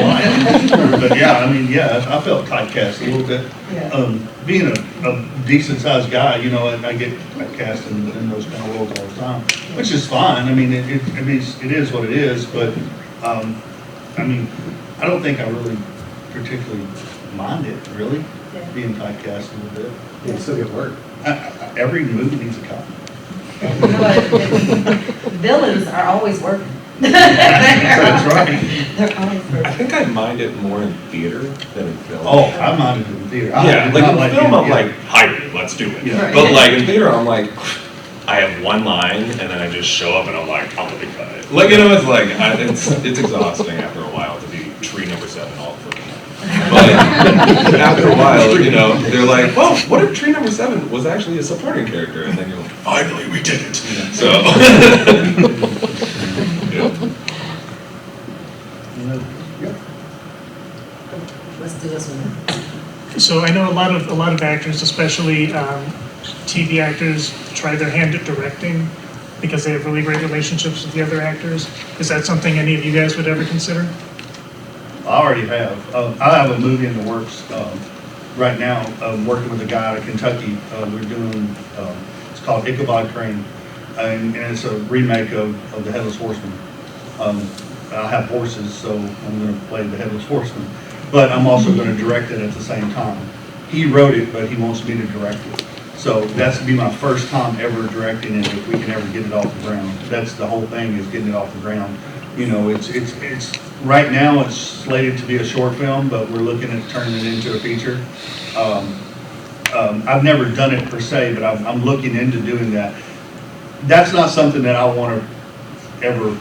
life. But yeah, I mean, yeah, I felt typecast a little bit. Yeah. Being a decent sized guy, I get typecast in those kind of roles all the time, which is fine. I mean, it is what it is, but, I mean, I don't think I really particularly mind it, really, being typecast a little bit. Yeah, still get work. Every movie needs a cop. You know what? Villains are always working. That's right. They're always I working. think I mind it more in theater than in film. Oh, I minded it in theater. Yeah, like in film, I'm like, hire me, let's do it. Yeah. But like in theater, I'm like, I have one line, and then I just show up, and I'm like, I'm gonna cut it. Like, it's like, it's exhausting after a while to be tree number 7 all freaking time. But after a while, they're like, well, what if tree number 7 was actually a supporting character? And then you're like, finally, we did it. So, Let's do this one. So I know a lot of actors, especially TV actors, try their hand at directing because they have really great relationships with the other actors. Is that something any of you guys would ever consider? I already have. I have a movie in the works right now. I'm working with a guy out of Kentucky. We're doing, it's called Ichabod Crane, and it's a remake of The Headless Horseman. I have horses, so I'm going to play The Headless Horseman. But I'm also going to direct it at the same time. He wrote it, but he wants me to direct it. So that's to be my first time ever directing it, if we can ever get it off the ground. That's the whole thing, is getting it off the ground. It's right now it's slated to be a short film, but we're looking at turning it into a feature. I've never done it per se, but I'm looking into doing that. That's not something that I want to ever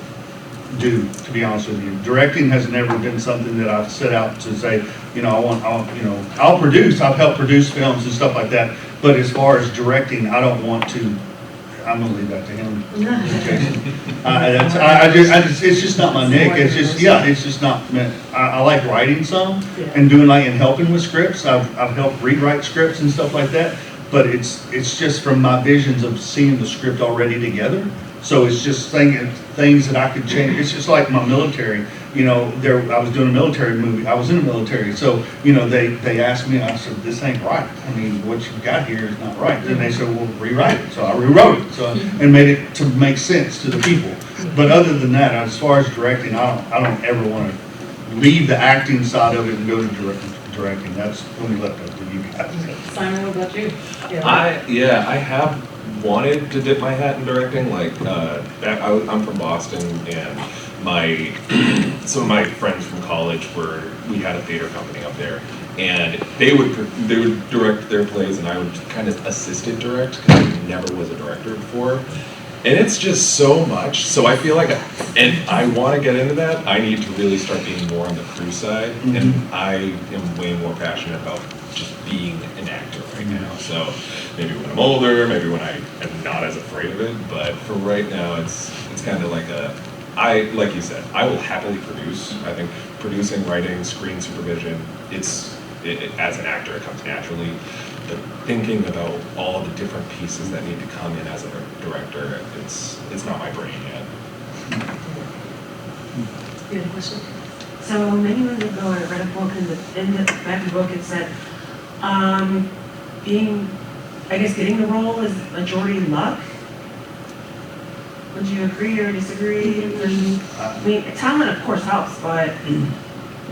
do, to be honest with you. Directing has never been something that I've set out to say, I'll produce. I've helped produce films and stuff like that. But as far as directing, I don't want to. I'm gonna leave that to him. It's just not my nick. It's just not. I like writing some and doing and helping with scripts. I've helped rewrite scripts and stuff like that. But it's just from my visions of seeing the script already together. So it's just things that I could change. It's just like my military. I was doing a military movie. I was in the military. So, they asked me, I said, this ain't right. I mean, what you've got here is not right. Then they said, well, rewrite it. So I rewrote it and made it to make sense to the people. But other than that, as far as directing, I don't ever want to leave the acting side of it and go to directing. That's when we left that to you guys. Simon, what about you? I have wanted to dip my hat in directing. I'm from Boston, and some of my friends from college we had a theater company up there, and they would direct their plays, and I would kind of assistant direct because I never was a director before. And it's just so much. So I feel like, and I want to get into that, I need to really start being more on the crew side. Mm-hmm. And I am way more passionate about just being an actor right now. So maybe when I'm older, maybe when I am not as afraid of it. But for right now, it's kind of like like you said, I will happily produce. I think producing, writing, screen supervision, as an actor, it comes naturally. But thinking about all the different pieces that need to come in as a director, it's not my brain yet. You have a question? So many months ago, I read a book, and in the back of the book it said, getting the role is majority luck. Would you agree or disagree? I mean, talent of course helps, but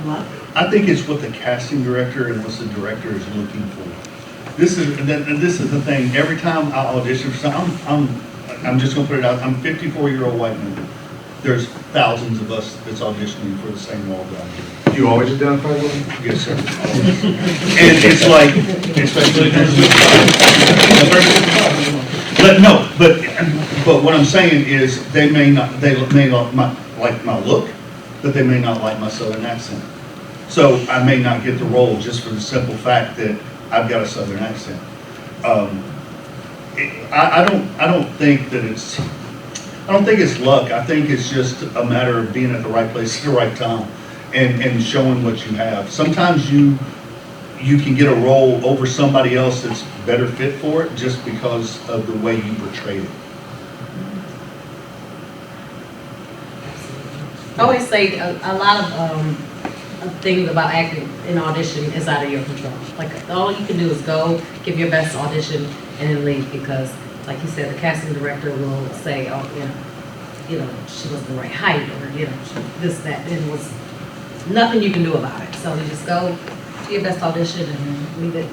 luck? I think it's what the casting director and what the director is looking for. This is the thing. Every time I audition for something, I'm just gonna put it out. I'm a 54-year-old white man. There's thousands of us that's auditioning for the same role that I do. You always identify with them? Yes, sir. And it's like, especially but what I'm saying is they may not like my look, but they may not like my Southern accent. So I may not get the role just for the simple fact that I've got a Southern accent. I don't think it's luck. I think it's just a matter of being at the right place at the right time and showing what you have. Sometimes you can get a role over somebody else that's better fit for it just because of the way you portray it. I always say a lot of things about acting in audition is out of your control. Like, all you can do is go, give your best audition, and then leave, because, like you said, the casting director will say, oh, you know, she wasn't the right height, or, you know, this, that, and it was nothing you can do about it. So you just go to your best audition and leave it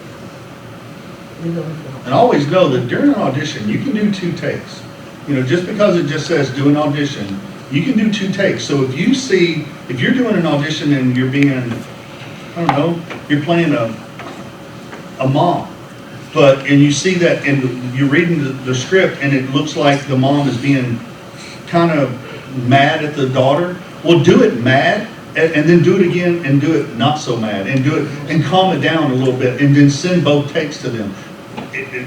on the floor. And always know that during an audition, you can do 2 takes. You know, just because it just says do an audition, you can do 2 takes. So if you're doing an audition and you're being, I don't know, you're playing a mom, and you see that, and you're reading the script, and it looks like the mom is being kind of mad at the daughter, well, do it mad, and then do it again, and do it not so mad, and do it, and calm it down a little bit, and then send both takes to them.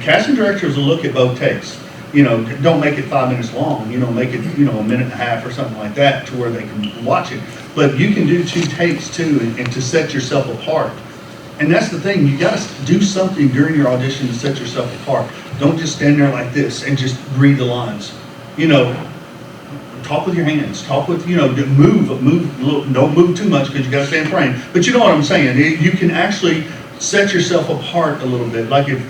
Casting directors will look at both takes. You know, don't make it 5 minutes long, you know, make it, you know, a minute and a half or something like that to where they can watch it. But you can do 2 takes too, and to set yourself apart. And that's the thing, you gotta do something during your audition to set yourself apart. Don't just stand there like this and just read the lines. You know, talk with your hands, talk with, you know, move, don't move too much because you gotta stay in frame. But you know what I'm saying, you can actually set yourself apart a little bit. Like if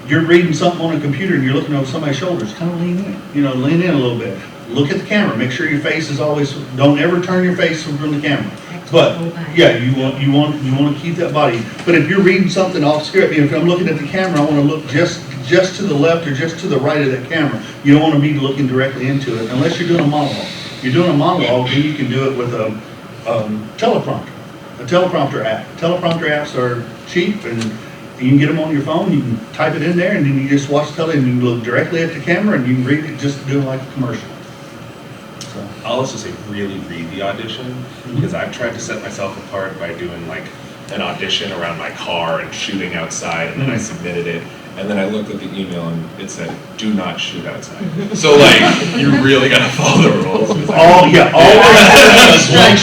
you're reading something on a computer and you're looking over somebody's shoulders, kind of lean in, you know, lean in a little bit. Look at the camera, make sure your face is always, don't ever turn your face from the camera. But yeah, you want to keep that body. But if you're reading something off script, you know, if I'm looking at the camera, I want to look just to the left or just to the right of that camera. You don't want to be looking directly into it unless you're doing a monologue. If you're doing a monologue, then you can do it with a teleprompter, a teleprompter app. Teleprompter apps are cheap, and you can get them on your phone. You can type it in there, and then you just watch the and you look directly at the camera, and you can read it just doing like a commercial. So I'll also say really read the audition, because I've tried to set myself apart by doing like an audition around my car and shooting outside, and then I submitted it, and then I looked at the email and it said, do not shoot outside. So like, you really gotta follow the rules.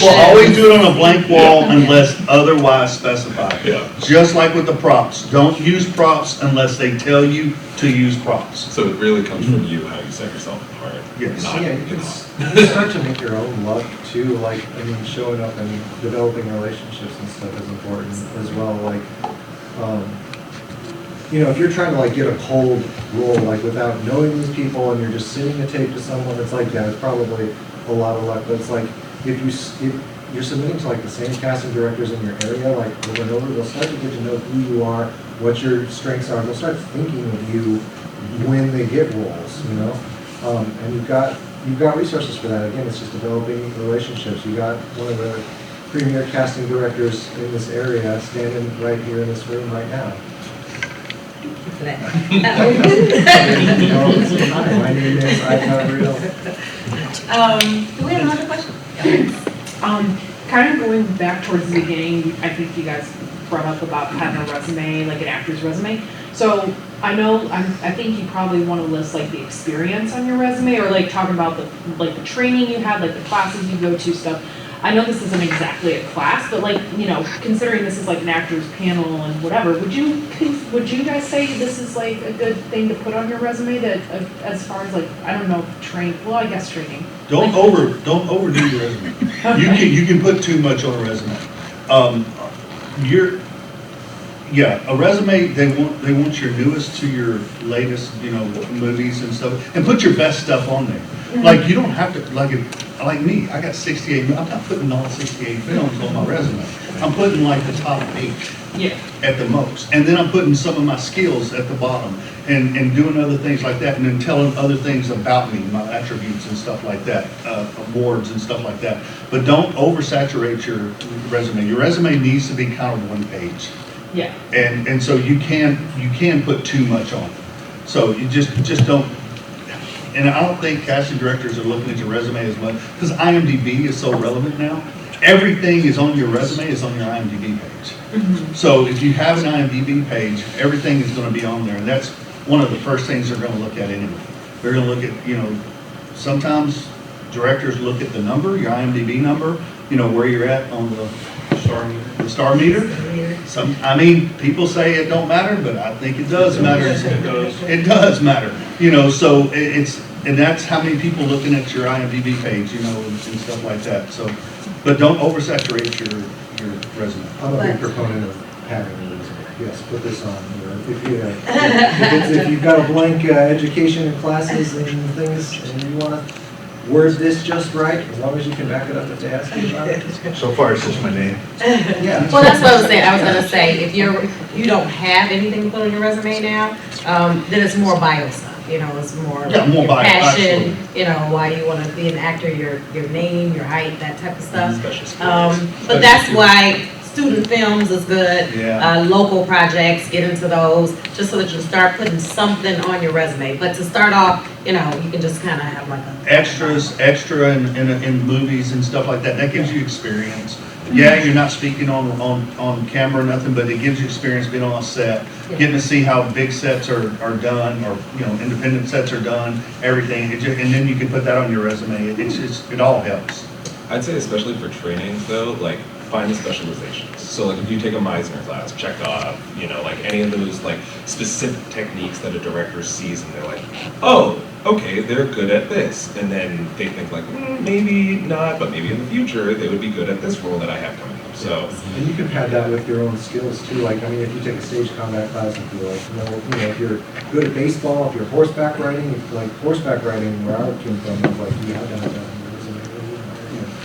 Always do it on a blank wall unless otherwise specified. Yeah. Just like with the props. Don't use props unless they tell you to use props. So it really comes from you, how you set yourself apart. Yes. Not, Yeah, you can start to make your own luck too, like, I mean, showing up and developing relationships and stuff is important as well, like, you know, if you're trying to like get a cold role, like without knowing these people and you're just sending a tape to someone, it's like, yeah, it's probably a lot of luck, but it's like, if you're submitting to like the same casting directors in your area, like over and over, they'll start to get to know who you are, what your strengths are, they'll start thinking of you when they get roles, you know? And you've got resources for that. Again, it's just developing relationships. You got one of the premier casting directors in this area standing right here in this room right now. For that. My name is Real. Do we have another question? Kind of going back towards the beginning, I think you guys brought up about having a resume, like an actor's resume. So I know, I think you probably want to list like the experience on your resume, or like talk about the training you had, like the classes you go to, stuff. I know this isn't exactly a class, but like, you know, considering this is like an actor's panel and whatever, would you guys say this is like a good thing to put on your resume, that as far as like, I don't know, well, I guess training. Don't overdo your resume. Okay. You can put too much on a resume. A resume, they want your newest to your latest, you know, movies and stuff, and put your best stuff on there. Mm-hmm. Like, you don't have to, like me, I got 68, I'm not putting all 68 films on my resume. I'm putting like the top 8 at the most. And then I'm putting some of my skills at the bottom and doing other things like that, and then telling other things about me, my attributes and stuff like that, awards and stuff like that. But don't oversaturate your resume. Your resume needs to be kind of one page. Yeah. And so you can put too much on it. So you just don't and I don't think casting directors are looking at your resume as much, because IMDb is so relevant now. Everything is on your resume, is on your IMDb page. So if you have an IMDb page, everything is gonna be on there, and that's one of the first things they're gonna look at anyway. They're gonna look at, sometimes directors look at the number, your IMDb number, where you're at on the star meter. People say it don't matter, but I think it does matter. It does matter. So and that's how many people looking at your IMDb page, and stuff like that. So, but don't oversaturate your resume. I'm a big proponent of having a resume. Yes, put this on. If you've got a blank education and classes and things, and you want to word this just right, as long as you can back it up if they ask you about it. So far, it's just my name. Yeah. Well, that's what I was saying. I was gonna say, if you don't have anything to put on your resume now, then it's more bio stuff. It's more more your bio, passion. Why you want to be an actor, your name, your height, that type of stuff. But that's why student films is good. Yeah. Local projects, get into those, just so that you start putting something on your resume. But to start off, you can just kind of have like a extra in movies and stuff like that. That gives you experience. Yeah, you're not speaking on camera or nothing, but it gives you experience being on a set, getting to see how big sets are done, or independent sets are done, everything. And then you can put that on your resume. It all helps. I'd say especially for trainings though, like find the specializations. So like if you take a Meisner class, Chekhov, like any of those like specific techniques that a director sees and they're like, oh, okay, they're good at this. And then they think like, maybe not, but maybe in the future they would be good at this role that I have coming up. So. And you can pad that with your own skills too. Like, if you take a stage combat class, if you're if you're good at baseball, if you're horseback riding, where I came from, I was like, you have to have that on your resume.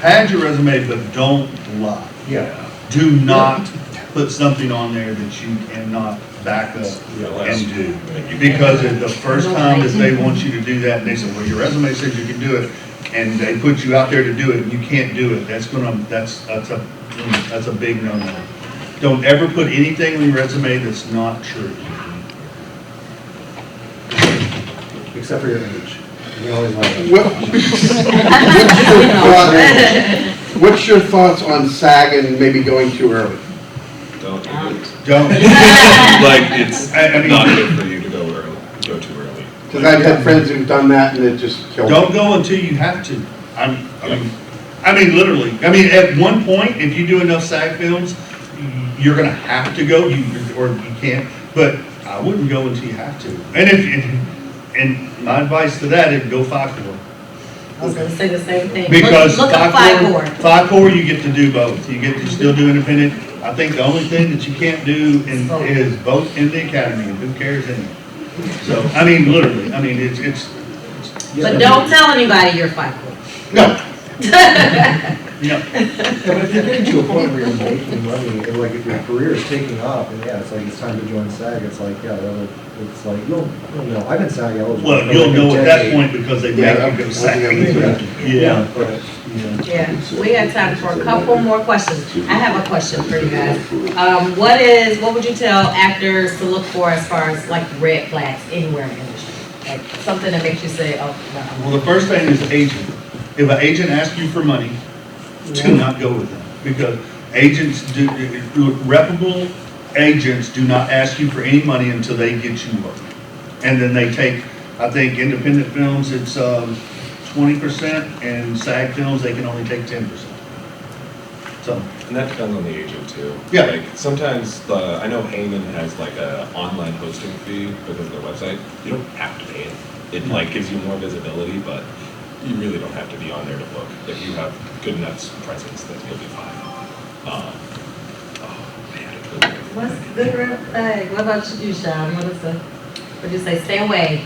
Pad your resume, but don't lie. Yeah. Do not put something on there that you cannot back up and do. Because the first time that they want you to do that, and they say, well, your resume says you can do it, and they put you out there to do it, and you can't do it, that's a big no-no. Don't ever put anything on your resume that's not true. Except for your age. You always lie. What's your thoughts on SAG and maybe going too early? Don't. Like it's not good for you to go too early. Because I've had friends who've done that and it just killed Don't go until you have to. I mean, literally. At one point, if you do enough SAG films, you're going to have to go, or you can't. But I wouldn't go until you have to. And my advice to that is go 5-4. I was gonna say the same thing. Because look at 5-4, you get to do both. You get to still do independent. I think the only thing that you can't do is vote in the academy, and who cares anyway. So, literally, it's. But don't tell anybody you're 5'4". No. Yeah, but if you're getting to a point where you're making money, and like if your career is taking off, and it's like it's time to join SAG, it's like it's like you'll know. I've been SAG eligible. Well, you'll know at that point because they make you go SAG. Yeah. We got time for a couple more questions. I have a question for you guys. What would you tell actors to look for as far as like red flags anywhere in the industry? Like something that makes you say, oh, no. Well, the first thing is agent. If an agent asks you for money, do not go with them, because reputable agents do not ask you for any money until they get you work. And then they take, I think independent films, it's 20%, and SAG films, they can only take 10%. So. And that depends on the agent too. Yeah. Like sometimes, I know Heyman has like a online hosting fee because of their website. You don't have to pay it. It like gives you more visibility, but you really don't have to be on there to book. If you have good enough presence, then you'll be fine. What's the red flag? What about you, Sean? What'd you say? Stay away.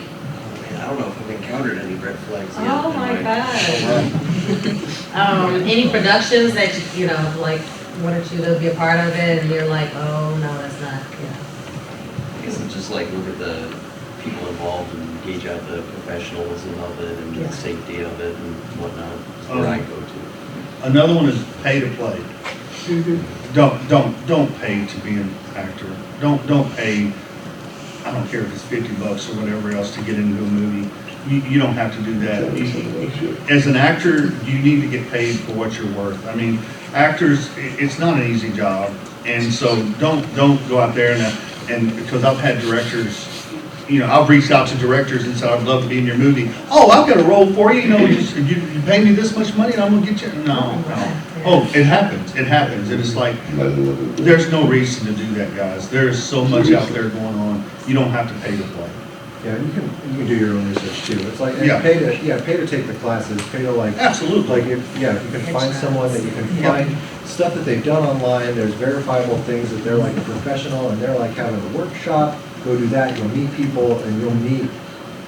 I don't know if I've encountered any red flags yet. Oh my God. Any productions that like wanted you to be a part of it, and you're like, oh no, that's not. I guess it's just like look at the people involved and gauge out the professionalism of it and the safety of it and whatnot. That's where I go to. Another one is pay to play. Don't pay to be an actor. Don't pay. I don't care if it's $50 or whatever else to get into a movie. you don't have to do that. As an actor, you need to get paid for what you're worth. I mean, actors, it's not an easy job, and so don't go out there and because I've had directors, I've reached out to directors and said, I'd love to be in your movie. Oh, I've got a role for you. You pay me this much money and I'm gonna get you. No. Oh, it happens. And it's like, there's no reason to do that, guys. There is so much out there going on. You don't have to pay to play. Yeah, you can do your own research too. It's like, Yeah. pay to take the classes, pay to Absolutely. if you can find someone that you can find stuff that they've done online, there's verifiable things that they're like a professional and they're like having a workshop, go do that, you'll meet people and you'll meet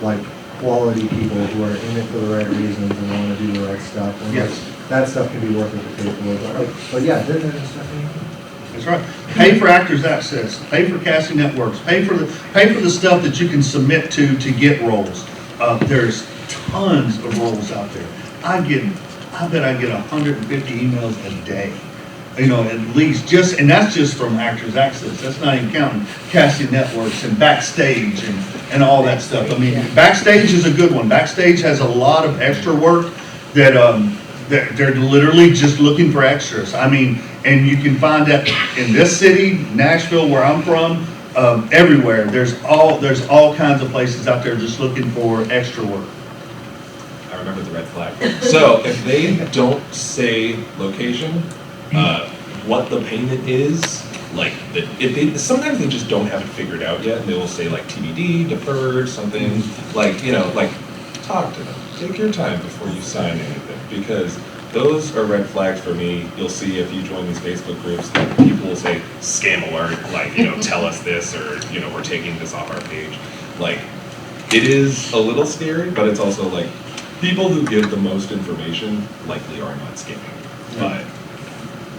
like quality people who are in it for the right reasons and want to do the right stuff. And Yes. that stuff can be worth it to pay for. But yeah, didn't it, Stephanie? That's right. Pay for Actors Access. Pay for casting networks. Pay for the stuff that you can submit to get roles. There's tons of roles out there. I bet I get 150 emails a day. At least and that's just from Actors Access. That's not even counting casting networks and Backstage and all that stuff. I mean, Backstage is a good one. Backstage has a lot of extra work that they're literally just looking for extras. I mean, and you can find that in this city, Nashville, where I'm from, everywhere. There's all kinds of places out there just looking for extra work. I remember the red flag. So if they don't say location, what the payment is, sometimes they just don't have it figured out yet, and they will say like TBD, deferred, something, talk to them. Take your time before you sign anything, because those are red flags for me. You'll see if you join these Facebook groups, people will say scam alert, tell us this, or we're taking this off our page. It is a little scary, but it's also people who give the most information likely are not scamming. But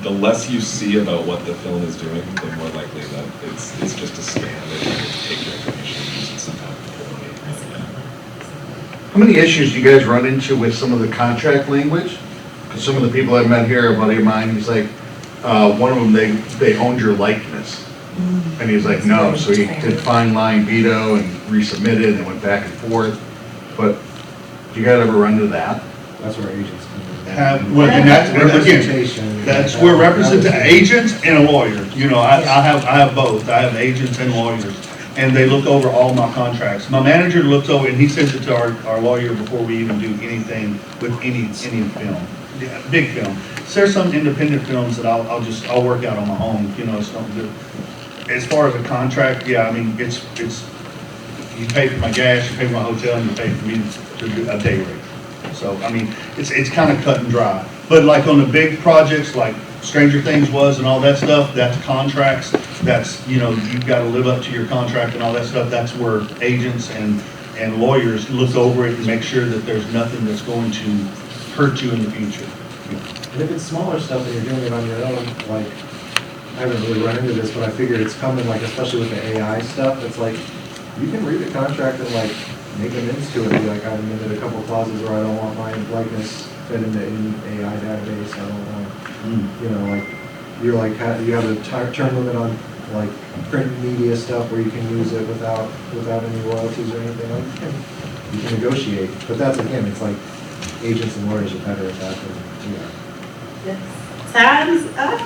the less you see about what the film is doing, the more likely that it's just a scam. They're trying to take your information and use it somehow. How many issues do you guys run into with some of the contract language? Because some of the people I've met here, a buddy of mine, he's like, one of them, they owned your likeness. And he's like, no, so he did fine line veto and resubmitted and went back and forth. But do you guys ever run into that? That's where agents come in. That's where agents and a lawyer. I have both. I have agents and lawyers. And they look over all my contracts. My manager looks over and he sends it to our lawyer before we even do anything with any film, big film. So there's some independent films that I'll work out on my own. It's not good. As far as a contract, yeah, I mean it's you pay for my gas, you pay for my hotel, and you pay for me to do a day rate. So I mean it's kind of cut and dry. But on the big projects like Stranger Things was and all that stuff, that's contracts. That's, you've got to live up to your contract and all that stuff. That's where agents and lawyers look over it and make sure that there's nothing that's going to hurt you in the future. And if it's smaller stuff and you're doing it on your own, I haven't really run into this, but I figured it's coming, especially with the AI stuff, it's you can read the contract and make amends to it. Be I've amended a couple of clauses where I don't want my likeness fed into any AI database. I don't want, you have a term limit on print media stuff where you can use it without any royalties or anything. You can negotiate, but that's again, it's agents and lawyers are better at that than we are. Time's up.